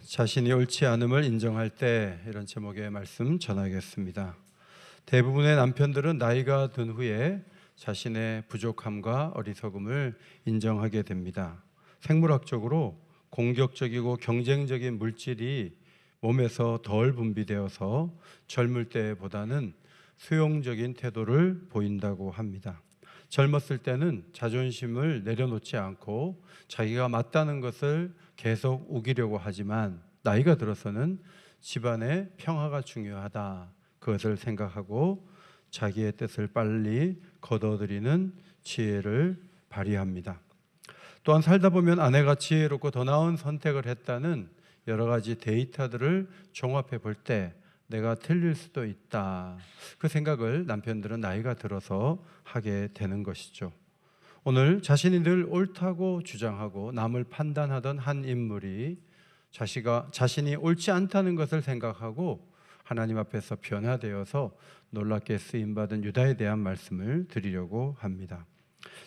자신이 옳지 않음을 인정할 때, 이런 제목의 말씀 전하겠습니다. 대부분의 남편들은 나이가 든 후에 자신의 부족함과 어리석음을 인정하게 됩니다. 생물학적으로 공격적이고 경쟁적인 물질이 몸에서 덜 분비되어서 젊을 때보다는 수용적인 태도를 보인다고 합니다. 젊었을 때는 자존심을 내려놓지 않고 자기가 맞다는 것을 계속 우기려고 하지만, 나이가 들어서는 집안의 평화가 중요하다, 그것을 생각하고 자기의 뜻을 빨리 거둬들이는 지혜를 발휘합니다. 또한 살다 보면 아내가 지혜롭고 더 나은 선택을 했다는 여러 가지 데이터들을 종합해 볼 때 내가 틀릴 수도 있다, 그 생각을 남편들은 나이가 들어서 하게 되는 것이죠. 오늘 자신이 늘 옳다고 주장하고 남을 판단하던 한 인물이 자신이 옳지 않다는 것을 생각하고 하나님 앞에서 변화되어서 놀랍게 쓰임받은 유다에 대한 말씀을 드리려고 합니다.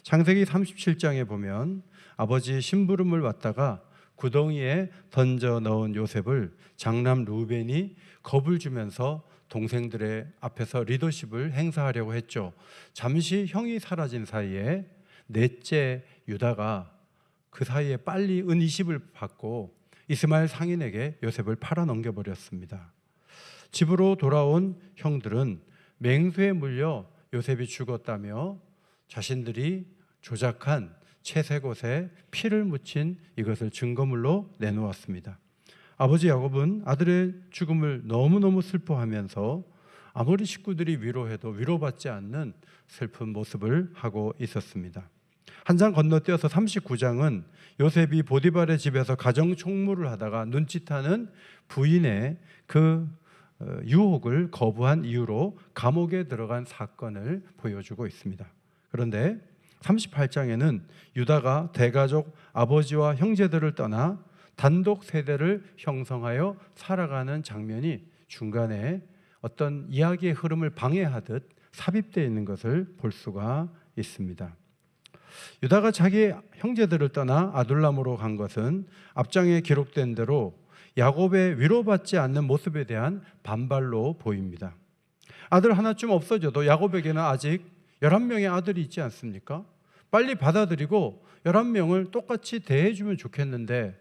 창세기 37장에 보면 아버지 심부름을 왔다가 구덩이에 던져 넣은 요셉을 장남 루벤이 겁을 주면서 동생들의 앞에서 리더십을 행사하려고 했죠. 잠시 형이 사라진 사이에 넷째 유다가 그 사이에 빨리 은 20을 받고 이스마엘 상인에게 요셉을 팔아 넘겨버렸습니다. 집으로 돌아온 형들은 맹수에 물려 요셉이 죽었다며 자신들이 조작한 채색옷에 피를 묻힌 이것을 증거물로 내놓았습니다. 아버지 야곱은 아들의 죽음을 너무너무 슬퍼하면서 아무리 식구들이 위로해도 위로받지 않는 슬픈 모습을 하고 있었습니다. 한 장 건너뛰어서 39장은 요셉이 보디발의 집에서 가정 총무를 하다가 눈짓하는 부인의 그 유혹을 거부한 이유로 감옥에 들어간 사건을 보여주고 있습니다. 그런데 38장에는 유다가 대가족 아버지와 형제들을 떠나 단독 세대를 형성하여 살아가는 장면이 중간에 어떤 이야기의 흐름을 방해하듯 삽입되어 있는 것을 볼 수가 있습니다. 유다가 자기 형제들을 떠나 아둘람으로 간 것은 앞장에 기록된 대로 야곱의 위로받지 않는 모습에 대한 반발로 보입니다. 아들 하나쯤 없어져도 야곱에게는 아직 11명의 아들이 있지 않습니까? 빨리 받아들이고 11명을 똑같이 대해주면 좋겠는데,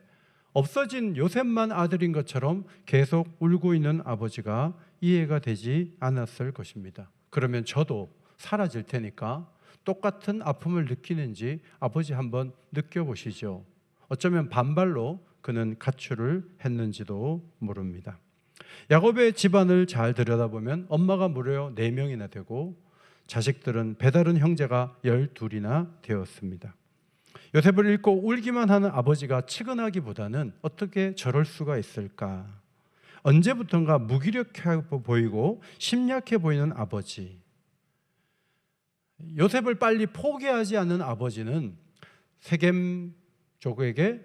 없어진 요셉만 아들인 것처럼 계속 울고 있는 아버지가 이해가 되지 않았을 것입니다. 그러면 저도 사라질 테니까 똑같은 아픔을 느끼는지 아버지 한번 느껴보시죠. 어쩌면 반발로 그는 가출을 했는지도 모릅니다. 야곱의 집안을 잘 들여다보면 엄마가 무려 4명이나 되고 자식들은 배다른 형제가 12이나 되었습니다. 요셉을 읽고 울기만 하는 아버지가 측은하기보다는 어떻게 저럴 수가 있을까? 언제부턴가 무기력해 보이고 심약해 보이는 아버지. 요셉을 빨리 포기하지 않는 아버지는 세겜족에게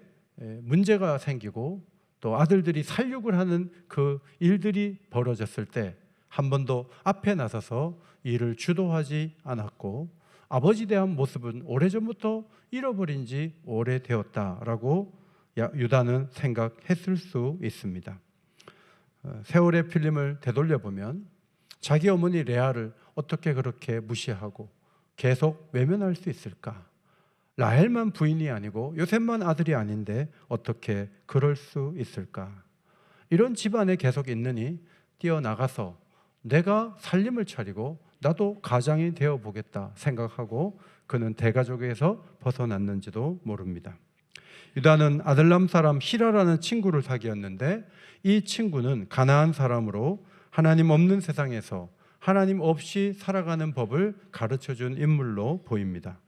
문제가 생기고 또 아들들이 살육을 하는 그 일들이 벌어졌을 때 한 번도 앞에 나서서 일을 주도하지 않았고, 아버지에 대한 모습은 오래전부터 잃어버린 지 오래되었다라고 유다는 생각했을 수 있습니다. 세월의 필름을 되돌려보면 자기 어머니 레아를 어떻게 그렇게 무시하고 계속 외면할 수 있을까? 라헬만 부인이 아니고 요셉만 아들이 아닌데 어떻게 그럴 수 있을까? 이런 집안에 계속 있느니 뛰어나가서 내가 살림을 차리고 나도 가장이 되어보겠다 생각하고 그는 대가족에서 벗어났는지도 모릅니다. 유다는 아들람 사람 히라라는 친구를 사귀었는데, 이 친구는 가나안 사람으로 하나님 없는 세상에서 하나님 없이 살아가는 법을 가르쳐준 인물로 보입니다.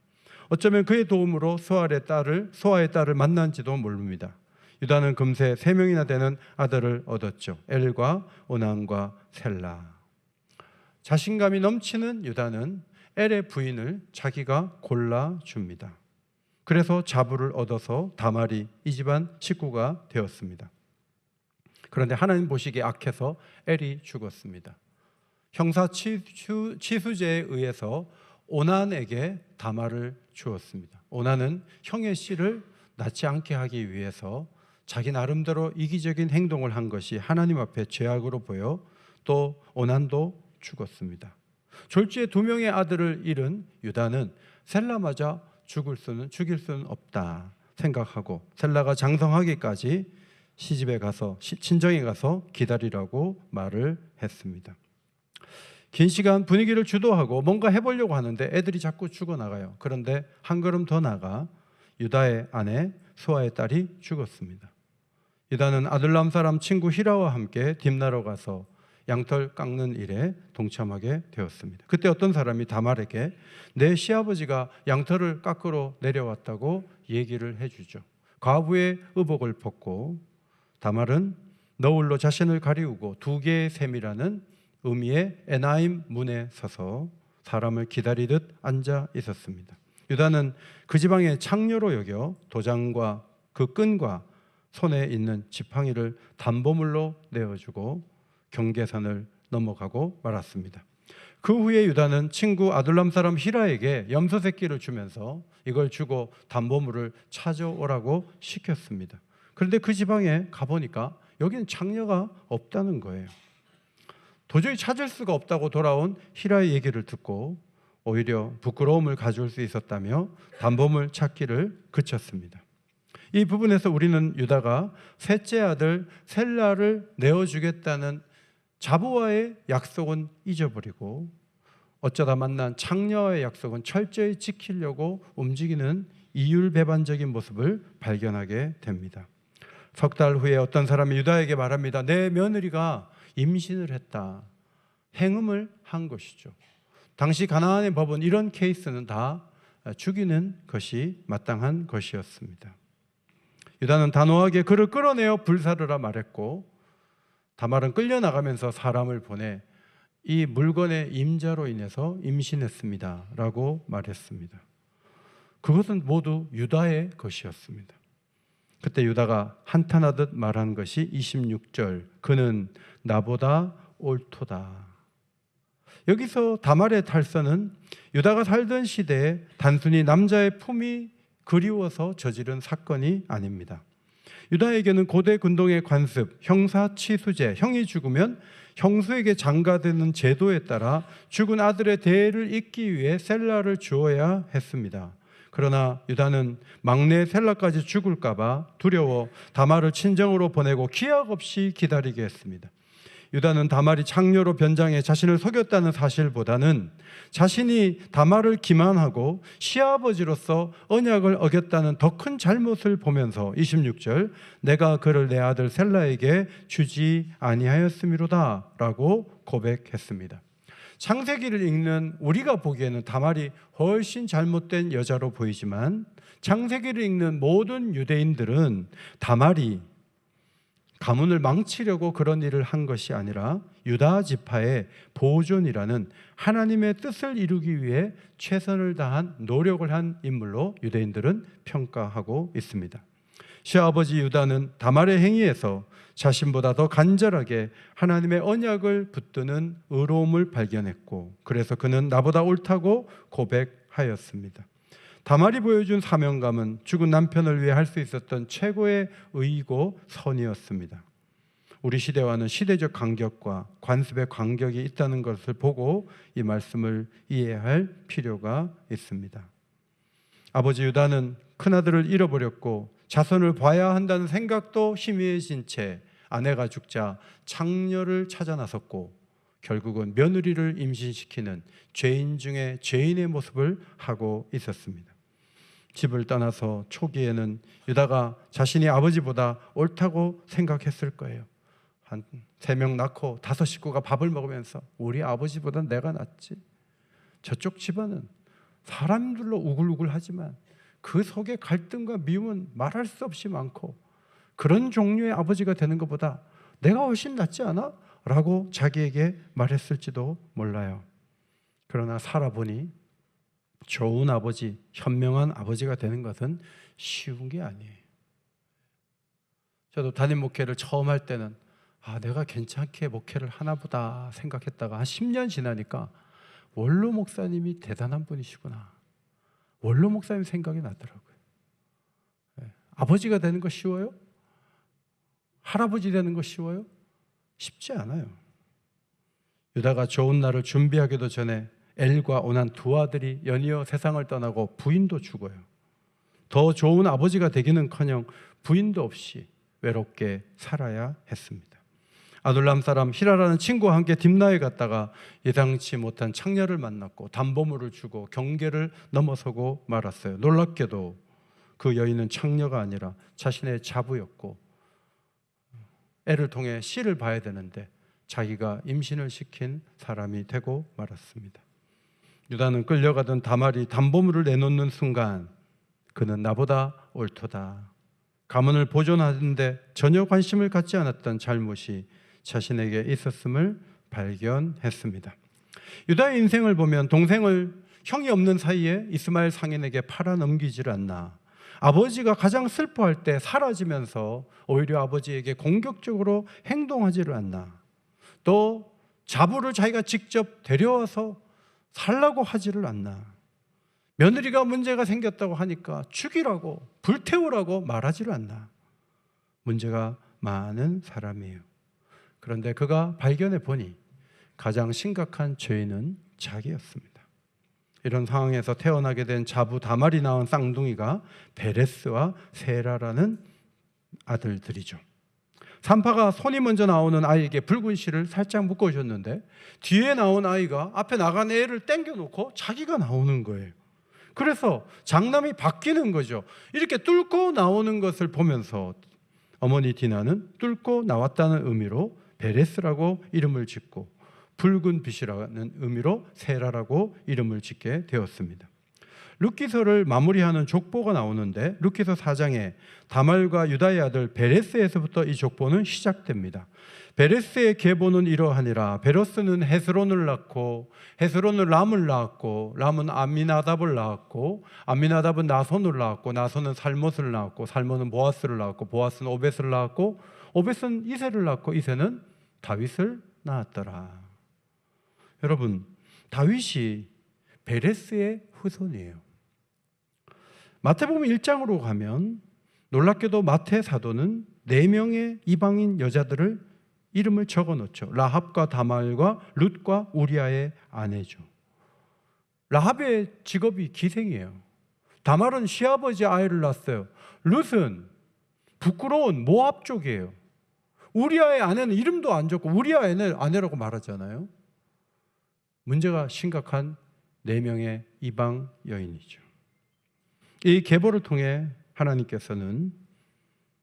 어쩌면 그의 도움으로 소아의 딸을 만난지도 모릅니다. 유다는 금세 3명이나 되는 아들을 얻었죠. 엘과 오난과 셀라. 자신감이 넘치는 유다는 엘의 부인을 자기가 골라줍니다. 그래서 자부를 얻어서 다말이 이 집안 식구가 되었습니다. 그런데 하나님 보시기에 악해서 엘이 죽었습니다. 형사 치수제에 의해서 오난에게 다말을 주었습니다. 오난은 형의 씨를 낳지 않게 하기 위해서 자기 나름대로 이기적인 행동을 한 것이 하나님 앞에 죄악으로 보여 또 오난도 죽었습니다. 졸지에 2명의 아들을 잃은 유다는 셀라마저 죽일 수는 없다 생각하고 셀라가 장성하기까지 시집에 가서 친정에 가서 기다리라고 말을 했습니다. 긴 시간 분위기를 주도하고 뭔가 해보려고 하는데 애들이 자꾸 죽어나가요. 그런데 한 걸음 더 나가 유다의 아내 수아의 딸이 죽었습니다. 유다는 아둘람 사람 친구 히라와 함께 딥나로 가서 양털 깎는 일에 동참하게 되었습니다. 그때 어떤 사람이 다말에게 내 시아버지가 양털을 깎으러 내려왔다고 얘기를 해주죠. 과부의 의복을 벗고 다말은 너울로 자신을 가리우고 2개의 셈이라는 의미의 에나임 문에 서서 사람을 기다리듯 앉아 있었습니다. 유다는 그 지방의 창녀로 여겨 도장과 그 끈과 손에 있는 지팡이를 담보물로 내어주고 경계선을 넘어가고 말았습니다. 그 후에 유다는 친구 아둘람 사람 히라에게 염소 새끼를 주면서 이걸 주고 담보물을 찾아오라고 시켰습니다. 그런데 그 지방에 가보니까 여기는 창녀가 없다는 거예요. 도저히 찾을 수가 없다고 돌아온 히라의 얘기를 듣고 오히려 부끄러움을 가져올 수 있었다며 담보물 찾기를 그쳤습니다. 이 부분에서 우리는 유다가 셋째 아들 셀라를 내어주겠다는 자부와의 약속은 잊어버리고 어쩌다 만난 창녀와의 약속은 철저히 지키려고 움직이는 이율배반적인 모습을 발견하게 됩니다. 석 달 후에 어떤 사람이 유다에게 말합니다. 내 며느리가 임신을 했다. 행음을 한 것이죠. 당시 가나안의 법은 이런 케이스는 다 죽이는 것이 마땅한 것이었습니다. 유다는 단호하게 그를 끌어내어 불사르라 말했고 다말은 끌려나가면서 사람을 보내 이 물건의 임자로 인해서 임신했습니다 라고 말했습니다. 그것은 모두 유다의 것이었습니다. 그때 유다가 한탄하듯 말한 것이 26절 그는 나보다 옳도다. 여기서 다말의 탈선은 유다가 살던 시대에 단순히 남자의 품이 그리워서 저지른 사건이 아닙니다. 유다에게는 고대 군동의 관습, 형사치수제, 형이 죽으면 형수에게 장가드는 제도에 따라 죽은 아들의 대를 잇기 위해 셀라를 주어야 했습니다. 그러나 유다는 막내 셀라까지 죽을까 봐 두려워 다말을 친정으로 보내고 기약 없이 기다리게 했습니다. 유다는 다말이 창녀로 변장해 자신을 속였다는 사실보다는 자신이 다말을 기만하고 시아버지로서 언약을 어겼다는 더 큰 잘못을 보면서 26절 내가 그를 내 아들 셀라에게 주지 아니하였음이로다 라고 고백했습니다. 창세기를 읽는 우리가 보기에는 다말이 훨씬 잘못된 여자로 보이지만 창세기를 읽는 모든 유대인들은 다말이 가문을 망치려고 그런 일을 한 것이 아니라 유다 지파의 보존이라는 하나님의 뜻을 이루기 위해 최선을 다한 노력을 한 인물로 유대인들은 평가하고 있습니다. 시아버지 유다는 다말의 행위에서 자신보다 더 간절하게 하나님의 언약을 붙드는 의로움을 발견했고 그래서 그는 나보다 옳다고 고백하였습니다. 다말이 보여준 사명감은 죽은 남편을 위해 할 수 있었던 최고의 의이고 선이었습니다. 우리 시대와는 시대적 간격과 관습의 간격이 있다는 것을 보고 이 말씀을 이해할 필요가 있습니다. 아버지 유다는 큰아들을 잃어버렸고 자손을 봐야 한다는 생각도 희미해진 채 아내가 죽자 창녀를 찾아 나섰고 결국은 며느리를 임신시키는 죄인 중에 죄인의 모습을 하고 있었습니다. 집을 떠나서 초기에는 유다가 자신이 아버지보다 옳다고 생각했을 거예요. 한 3명 낳고 5 식구가 밥을 먹으면서 우리 아버지보다 내가 낫지. 저쪽 집안은 사람들로 우글우글하지만 그 속에 갈등과 미움은 말할 수 없이 많고 그런 종류의 아버지가 되는 것보다 내가 훨씬 낫지 않아? 라고 자기에게 말했을지도 몰라요. 그러나 살아보니 좋은 아버지, 현명한 아버지가 되는 것은 쉬운 게 아니에요. 저도 담임 목회를 처음 할 때는 내가 괜찮게 목회를 하나보다 생각했다가 한 10년 지나니까 원로 목사님이 대단한 분이시구나. 원로 목사님 생각이 나더라고요. 아버지가 되는 거 쉬워요? 할아버지 되는 거 쉬워요? 쉽지 않아요. 유다가 좋은 날을 준비하기도 전에 엘과 오난 두 아들이 연이어 세상을 떠나고 부인도 죽어요. 더 좋은 아버지가 되기는커녕 부인도 없이 외롭게 살아야 했습니다. 아둘람 사람 히라라는 친구와 함께 딥나에 갔다가 예상치 못한 창녀를 만났고 담보물을 주고 경계를 넘어서고 말았어요. 놀랍게도 그 여인은 창녀가 아니라 자신의 자부였고 애를 통해 씨를 봐야 되는데 자기가 임신을 시킨 사람이 되고 말았습니다. 유다는 끌려가던 다말이 담보물을 내놓는 순간 그는 나보다 옳도다. 가문을 보존하는데 전혀 관심을 갖지 않았던 잘못이 자신에게 있었음을 발견했습니다. 유다의 인생을 보면 동생을 형이 없는 사이에 이스마엘 상인에게 팔아넘기질 않나, 아버지가 가장 슬퍼할 때 사라지면서 오히려 아버지에게 공격적으로 행동하지를 않나, 또 자부를 자기가 직접 데려와서 살라고 하지를 않나, 며느리가 문제가 생겼다고 하니까 죽이라고 불태우라고 말하지를 않나. 문제가 많은 사람이에요. 그런데 그가 발견해 보니 가장 심각한 죄인은 자기였습니다. 이런 상황에서 태어나게 된 자부 다말이 낳은 쌍둥이가 베레스와 세라라는 아들들이죠. 산파가 손이 먼저 나오는 아이에게 붉은 실을 살짝 묶어줬는데 뒤에 나온 아이가 앞에 나간 애를 땡겨놓고 자기가 나오는 거예요. 그래서 장남이 바뀌는 거죠. 이렇게 뚫고 나오는 것을 보면서 어머니 디나는 뚫고 나왔다는 의미로 베레스라고 이름을 짓고 붉은 빛이라는 의미로 세라라고 이름을 짓게 되었습니다. 룻기서를 마무리하는 족보가 나오는데 룻기서 4장에 다말과 유다의 아들 베레스에서부터 이 족보는 시작됩니다. 베레스의 계보는 이러하니라. 베레스는 헤스론을 낳고 헤스론은 람을 낳았고 람은 암미나답을 낳았고 암미나답은 나손을 낳았고 나손은 살못을 낳았고 살못은 보아스를 낳았고 보아스는 오벳을 낳았고 오벳은 이새를 낳고 이새는 다윗을 낳았더라. 여러분, 다윗이 베레스의 후손이에요. 마태복음 1장으로 가면 놀랍게도 마태 사도는 4명의 이방인 여자들을 이름을 적어놓죠. 라합과 다말과 룻과 우리아의 아내죠. 라합의 직업이 기생이에요. 다말은 시아버지 아이를 낳았어요. 룻은 부끄러운 모압 쪽이에요. 우리아의 아내는 이름도 안 적고 우리아의 아내라고 말하잖아요. 문제가 심각한 4명의 이방 여인이죠. 이 계보를 통해 하나님께서는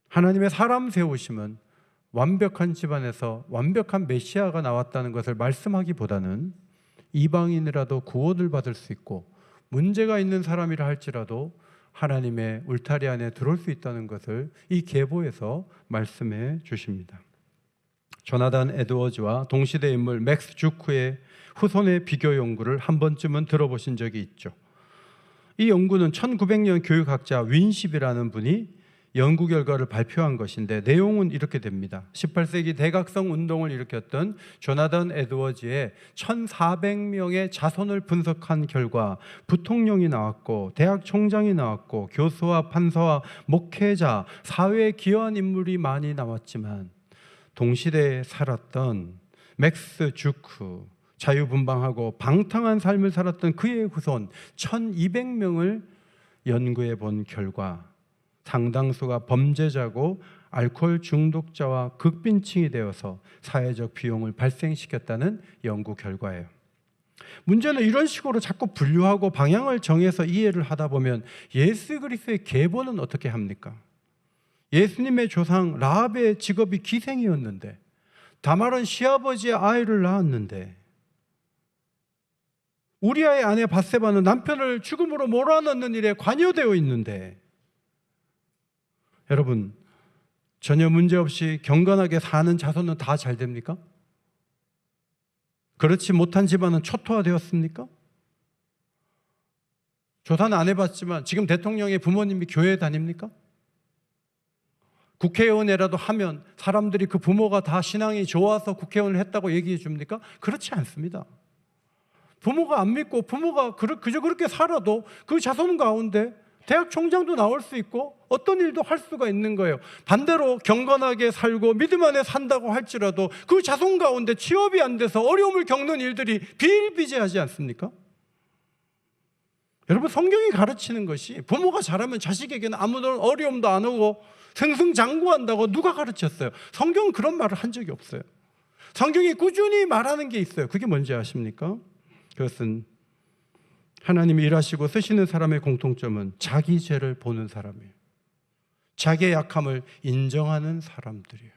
하나님의 사람 세우심은 완벽한 집안에서 완벽한 메시아가 나왔다는 것을 말씀하기보다는 이방인이라도 구원을 받을 수 있고 문제가 있는 사람이라 할지라도 하나님의 울타리 안에 들어올 수 있다는 것을 이 계보에서 말씀해 주십니다. 조나단 에드워즈와 동시대 인물 맥스 주크의 후손의 비교 연구를 한 번쯤은 들어보신 적이 있죠. 이 연구는 1900년 교육학자 윈십이라는 분이 연구 결과를 발표한 것인데 내용은 이렇게 됩니다. 18세기 대각성 운동을 일으켰던 조나단 에드워즈의 1400명의 자손을 분석한 결과 부통령이 나왔고 대학 총장이 나왔고 교수와 판사와 목회자, 사회에 기여한 인물이 많이 나왔지만 동시대에 살았던 맥스 주크, 자유분방하고 방탕한 삶을 살았던 그의 후손 1200명을 연구해 본 결과 상당수가 범죄자고 알코올 중독자와 극빈층이 되어서 사회적 비용을 발생시켰다는 연구 결과예요. 문제는 이런 식으로 자꾸 분류하고 방향을 정해서 이해를 하다 보면 예수 그리스도의 계보는 어떻게 합니까? 예수님의 조상 라합의 직업이 기생이었는데 다말은 시아버지의 아이를 낳았는데 우리아의 아내 밧세바는 남편을 죽음으로 몰아넣는 일에 관여되어 있는데 여러분, 전혀 문제없이 경건하게 사는 자손은 다 잘 됩니까? 그렇지 못한 집안은 초토화되었습니까? 조사는 안 해봤지만 지금 대통령의 부모님이 교회 다닙니까? 국회의원이라도 하면 사람들이 그 부모가 다 신앙이 좋아서 국회의원을 했다고 얘기해 줍니까? 그렇지 않습니다. 부모가 안 믿고 부모가 그저 그렇게 살아도 그 자손 가운데 대학 총장도 나올 수 있고 어떤 일도 할 수가 있는 거예요. 반대로 경건하게 살고 믿음 안에 산다고 할지라도 그 자손 가운데 취업이 안 돼서 어려움을 겪는 일들이 비일비재하지 않습니까? 여러분, 성경이 가르치는 것이 부모가 잘하면 자식에게는 아무런 어려움도 안 오고 승승장구한다고 누가 가르쳤어요? 성경은 그런 말을 한 적이 없어요. 성경이 꾸준히 말하는 게 있어요. 그게 뭔지 아십니까? 그것은 하나님이 일하시고 쓰시는 사람의 공통점은 자기 죄를 보는 사람이에요. 자기의 약함을 인정하는 사람들이에요.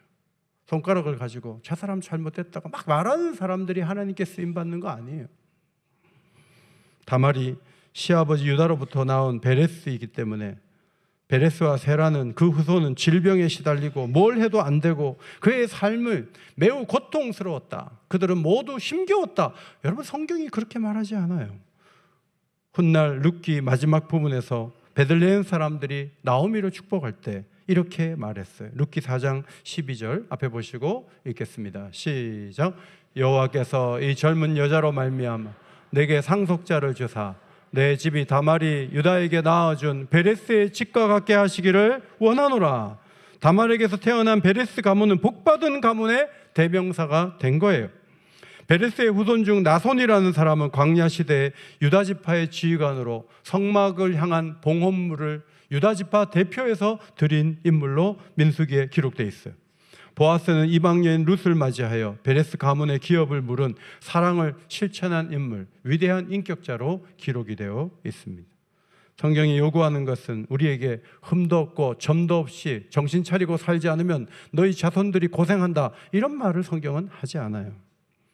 손가락을 가지고 저 사람 잘못했다고 막 말하는 사람들이 하나님께 쓰임받는 거 아니에요. 다말이 시아버지 유다로부터 나온 베레스이기 때문에 베레스와 세라는 그 후손은 질병에 시달리고 뭘 해도 안 되고 그의 삶을 매우 고통스러웠다. 그들은 모두 힘겨웠다. 여러분, 성경이 그렇게 말하지 않아요. 훗날 룻기 마지막 부분에서 베들레헴 사람들이 나오미를 축복할 때 이렇게 말했어요. 룻기 4장 12절 앞에 보시고 읽겠습니다. 시작. 여호와께서 이 젊은 여자로 말미암아 내게 상속자를 주사 내 집이 다말이 유다에게 낳아준 베레스의 집과 같게 하시기를 원하노라. 다말에게서 태어난 베레스 가문은 복받은 가문의 대명사가 된 거예요. 베레스의 후손 중 나손이라는 사람은 광야 시대에 유다 지파의 지휘관으로 성막을 향한 봉헌물을 유다 지파 대표에서 드린 인물로 민수기에 기록되어 있어요. 보아스는 이방 여인 룻을 맞이하여 베레스 가문의 기업을 물은 사랑을 실천한 인물, 위대한 인격자로 기록이 되어 있습니다. 성경이 요구하는 것은 우리에게 흠도 없고 점도 없이 정신 차리고 살지 않으면 너희 자손들이 고생한다, 이런 말을 성경은 하지 않아요.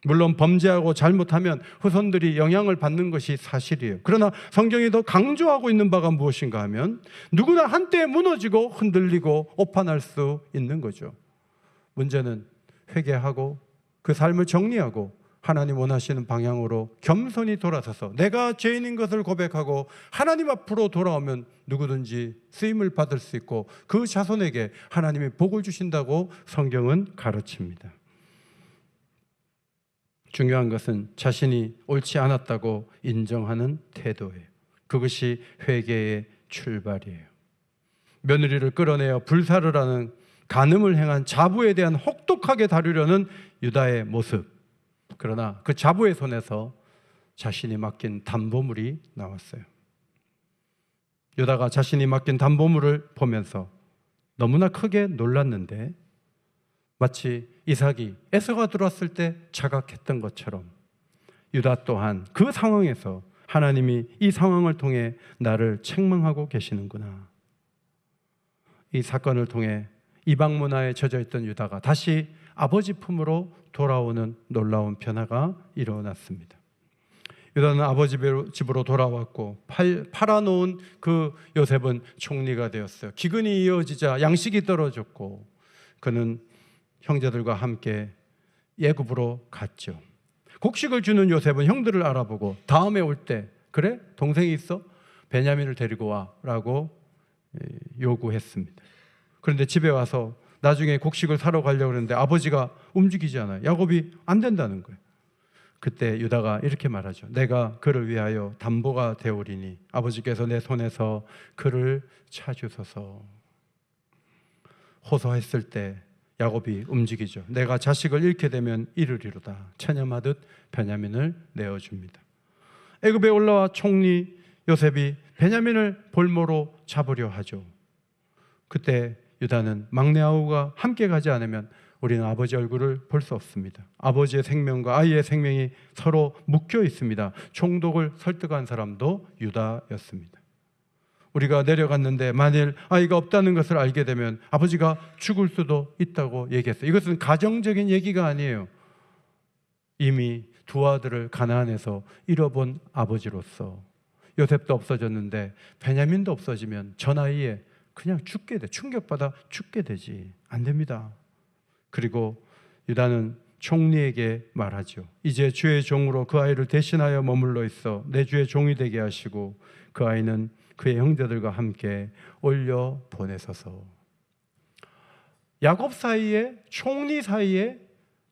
물론 범죄하고 잘못하면 후손들이 영향을 받는 것이 사실이에요. 그러나 성경이 더 강조하고 있는 바가 무엇인가 하면 누구나 한때 무너지고 흔들리고 오판할 수 있는 거죠. 문제는 회개하고 그 삶을 정리하고 하나님 원하시는 방향으로 겸손히 돌아서서 내가 죄인인 것을 고백하고 하나님 앞으로 돌아오면 누구든지 쓰임을 받을 수 있고 그 자손에게 하나님이 복을 주신다고 성경은 가르칩니다. 중요한 것은 자신이 옳지 않았다고 인정하는 태도예요. 그것이 회개의 출발이에요. 며느리를 끌어내어 불사를 하는 간음을 행한 자부에 대한 혹독하게 다루려는 유다의 모습. 그러나 그 자부의 손에서 자신이 맡긴 담보물이 나왔어요. 유다가 자신이 맡긴 담보물을 보면서 너무나 크게 놀랐는데 마치 이삭이 에서가 들어왔을 때 자각했던 것처럼 유다 또한 그 상황에서 하나님이 이 상황을 통해 나를 책망하고 계시는구나. 이 사건을 통해 이방 문화에 젖어있던 유다가 다시 아버지 품으로 돌아오는 놀라운 변화가 일어났습니다. 유다는 아버지 집으로 돌아왔고 팔아놓은 그 요셉은 총리가 되었어요. 기근이 이어지자 양식이 떨어졌고 그는 형제들과 함께 애굽으로 갔죠. 곡식을 주는 요셉은 형들을 알아보고 다음에 올 때 그래? 동생이 있어? 베냐민을 데리고 와라고 요구했습니다. 그런데 집에 와서 나중에 곡식을 사러 가려고 그러는데 아버지가 움직이지 않아요. 야곱이 안 된다는 거예요. 그때 유다가 이렇게 말하죠. 내가 그를 위하여 담보가 되오리니 아버지께서 내 손에서 그를 차주소서. 호소했을 때 야곱이 움직이죠. 내가 자식을 잃게 되면 이르리로다. 체념하듯 베냐민을 내어줍니다. 애굽에 올라와 총리 요셉이 베냐민을 볼모로 잡으려 하죠. 그때 유다는 막내 아우가 함께 가지 않으면 우리는 아버지 얼굴을 볼 수 없습니다. 아버지의 생명과 아이의 생명이 서로 묶여 있습니다. 총독을 설득한 사람도 유다였습니다. 우리가 내려갔는데 만일 아이가 없다는 것을 알게 되면 아버지가 죽을 수도 있다고 얘기했어요. 이것은 가정적인 얘기가 아니에요. 이미 두 아들을 가나안에서 잃어본 아버지로서 요셉도 없어졌는데 베냐민도 없어지면 저 나이에 그냥 죽게 돼. 충격받아 죽게 되지. 안 됩니다. 그리고 유다는 총리에게 말하죠. 이제 주의 종으로 그 아이를 대신하여 머물러 있어 내 주의 종이 되게 하시고 그 아이는 그의 형제들과 함께 올려 보내소서. 야곱 사이에 총리 사이에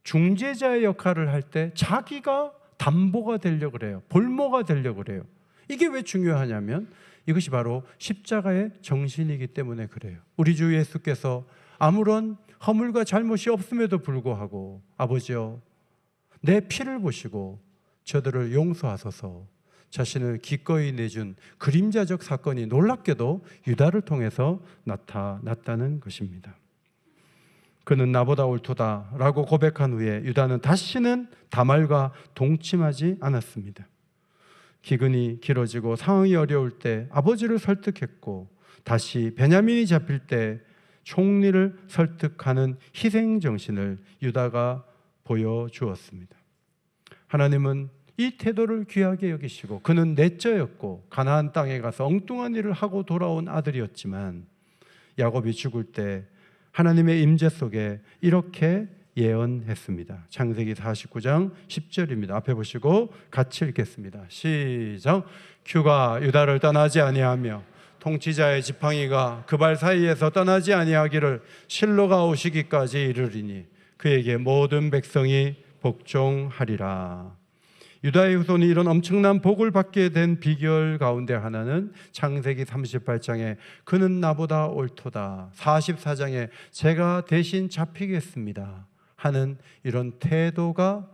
중재자의 역할을 할 때 자기가 담보가 되려고 그래요. 볼모가 되려고 그래요. 이게 왜 중요하냐면 이것이 바로 십자가의 정신이기 때문에 그래요. 우리 주 예수께서 아무런 허물과 잘못이 없음에도 불구하고 아버지여 내 피를 보시고 저들을 용서하소서 자신을 기꺼이 내준 그림자적 사건이 놀랍게도 유다를 통해서 나타났다는 것입니다. 그는 나보다 옳도다 라고 고백한 후에 유다는 다시는 다말과 동침하지 않았습니다. 기근이 길어지고 상황이 어려울 때 아버지를 설득했고 다시 베냐민이 잡힐 때 총리를 설득하는 희생정신을 유다가 보여주었습니다. 하나님은 이 태도를 귀하게 여기시고 그는 내쩌였고 가나안 땅에 가서 엉뚱한 일을 하고 돌아온 아들이었지만 야곱이 죽을 때 하나님의 임재 속에 이렇게 예언했습니다. 창세기 49장 10절입니다. 앞에 보시고 같이 읽겠습니다. 시작. 큐가 유다를 떠나지 아니하며 통치자의 지팡이가 그 발 사이에서 떠나지 아니하기를 실로가 오시기까지 이르리니 그에게 모든 백성이 복종하리라. 유다의 후손이 이런 엄청난 복을 받게 된 비결 가운데 하나는 창세기 38장에 그는 나보다 옳도다, 44장에 제가 대신 잡히겠습니다 하는 이런 태도가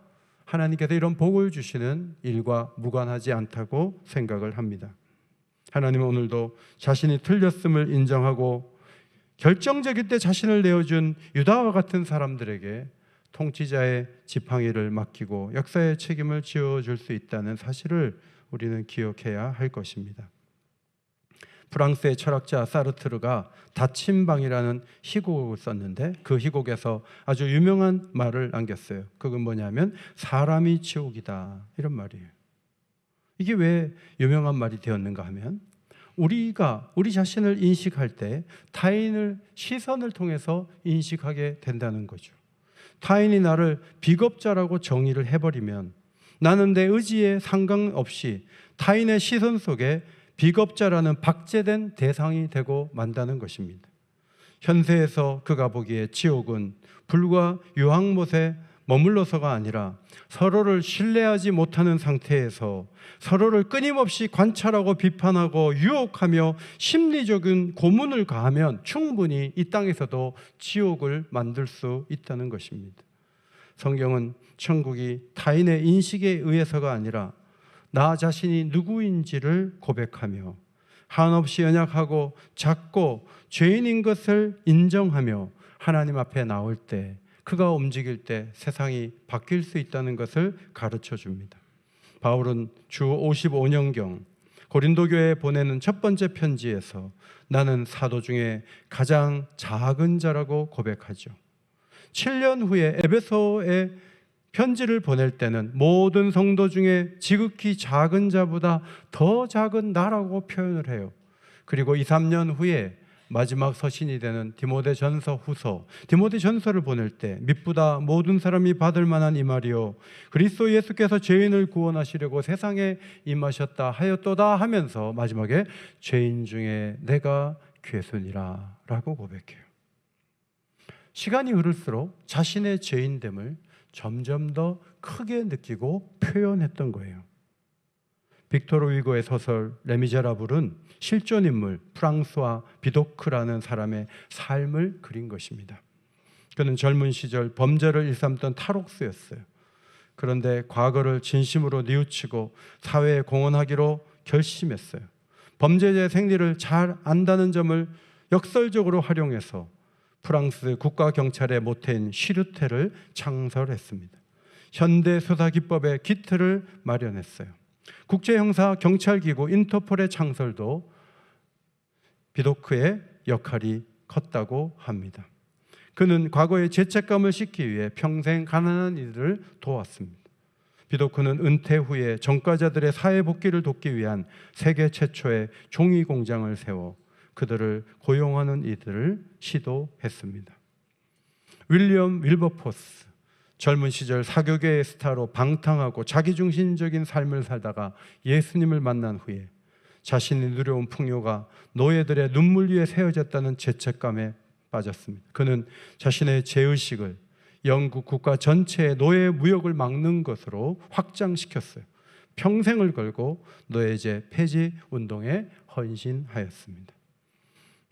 하나님께서 이런 복을 주시는 일과 무관하지 않다고 생각을 합니다. 하나님은 오늘도 자신이 틀렸음을 인정하고 결정적일 때 자신을 내어준 유다와 같은 사람들에게 통치자의 지팡이를 맡기고 역사의 책임을 지어줄 수 있다는 사실을 우리는 기억해야 할 것입니다. 프랑스의 철학자 사르트르가 닫힌방이라는 희곡을 썼는데 그 희곡에서 아주 유명한 말을 남겼어요. 그건 뭐냐면 사람이 지옥이다 이런 말이에요. 이게 왜 유명한 말이 되었는가 하면 우리가 우리 자신을 인식할 때 타인을 시선을 통해서 인식하게 된다는 거죠. 타인이 나를 비겁자라고 정의를 해버리면 나는 내 의지에 상관없이 타인의 시선 속에 비겁자라는 박제된 대상이 되고 만다는 것입니다. 현세에서 그가 보기에 지옥은 불과 유황못에 머물러서가 아니라 서로를 신뢰하지 못하는 상태에서 서로를 끊임없이 관찰하고 비판하고 유혹하며 심리적인 고문을 가하면 충분히 이 땅에서도 지옥을 만들 수 있다는 것입니다. 성경은 천국이 타인의 인식에 의해서가 아니라 나 자신이 누구인지를 고백하며 한없이 연약하고 작고 죄인인 것을 인정하며 하나님 앞에 나올 때 그가 움직일 때 세상이 바뀔 수 있다는 것을 가르쳐 줍니다. 바울은 주 55년경 고린도 교회에 보내는 첫 번째 편지에서 나는 사도 중에 가장 작은 자라고 고백하죠. 7년 후에 에베소에 편지를 보낼 때는 모든 성도 중에 지극히 작은 자보다 더 작은 나라고 표현을 해요. 그리고 2, 3년 후에 마지막 서신이 되는 디모데전서 후서, 디모데전서를 보낼 때 mit보다 모든 사람이 받을 만한 이 말이요 그리스도 예수께서 죄인을 구원하시려고 세상에 임하셨다 하였도다 하면서 마지막에 죄인 중에 내가 괴순이라 라고 고백해요. 시간이 흐를수록 자신의 죄인됨을 점점 더 크게 느끼고 표현했던 거예요. 빅토르 위고의 소설 레미제라블은 실존 인물 프랑스와 비도크라는 사람의 삶을 그린 것입니다. 그는 젊은 시절 범죄를 일삼던 탈옥수였어요. 그런데 과거를 진심으로 뉘우치고 사회에 공헌하기로 결심했어요. 범죄자의 생리를 잘 안다는 점을 역설적으로 활용해서 프랑스 국가경찰의 모태인 슈르테를 창설했습니다. 현대 수사기법의 기틀을 마련했어요. 국제형사경찰기구 인터폴의 창설도 비도크의 역할이 컸다고 합니다. 그는 과거의 죄책감을 씻기 위해 평생 가난한 이들을 도왔습니다. 비도크는 은퇴 후에 전과자들의 사회 복귀를 돕기 위한 세계 최초의 종이 공장을 세워 그들을 고용하는 일들을 시도했습니다. 윌리엄 윌버포스, 젊은 시절 사교계의 스타로 방탕하고 자기중심적인 삶을 살다가 예수님을 만난 후에 자신이 누려온 풍요가 노예들의 눈물 위에 세워졌다는 죄책감에 빠졌습니다. 그는 자신의 죄의식을 영국 국가 전체의 노예 무역을 막는 것으로 확장시켰어요. 평생을 걸고 노예제 폐지 운동에 헌신하였습니다.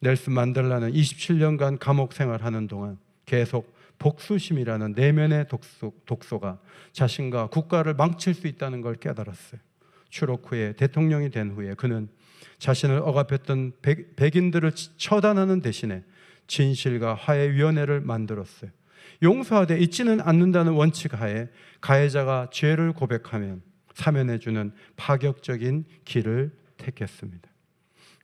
넬슨 만델라는 27년간 감옥 생활하는 동안 계속 복수심이라는 내면의 독소가 자신과 국가를 망칠 수 있다는 걸 깨달았어요. 추록 후에, 대통령이 된 후에 그는 자신을 억압했던 백인들을 처단하는 대신에 진실과 화해위원회를 만들었어요. 용서하되 잊지는 않는다는 원칙 하에 가해자가 죄를 고백하면 사면해주는 파격적인 길을 택했습니다.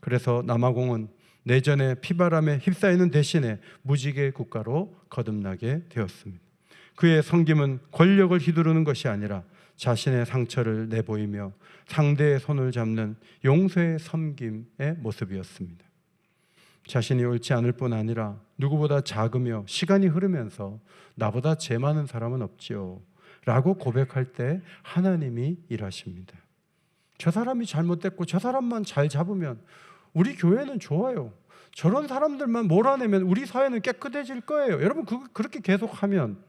그래서 남아공은 내전의 피바람에 휩싸이는 대신에 무지개 국가로 거듭나게 되었습니다. 그의 섬김은 권력을 휘두르는 것이 아니라 자신의 상처를 내보이며 상대의 손을 잡는 용서의 섬김의 모습이었습니다. 자신이 옳지 않을 뿐 아니라 누구보다 작으며 시간이 흐르면서 나보다 죄 많은 사람은 없지요 라고 고백할 때 하나님이 일하십니다. 저 사람이 잘못됐고 저 사람만 잘 잡으면 우리 교회는 좋아요. 저런 사람들만 몰아내면 우리 사회는 깨끗해질 거예요. 여러분 그렇게 계속하면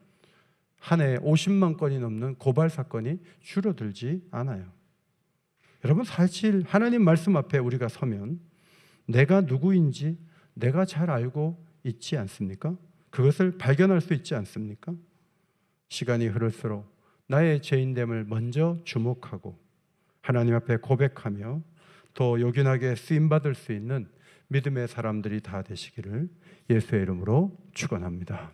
한 해에 50만 건이 넘는 고발 사건이 줄어들지 않아요. 여러분 사실 하나님 말씀 앞에 우리가 서면 내가 누구인지 내가 잘 알고 있지 않습니까? 그것을 발견할 수 있지 않습니까? 시간이 흐를수록 나의 죄인됨을 먼저 주목하고 하나님 앞에 고백하며 더 요긴하게 쓰임받을 수 있는 믿음의 사람들이 다 되시기를 예수의 이름으로 축원합니다.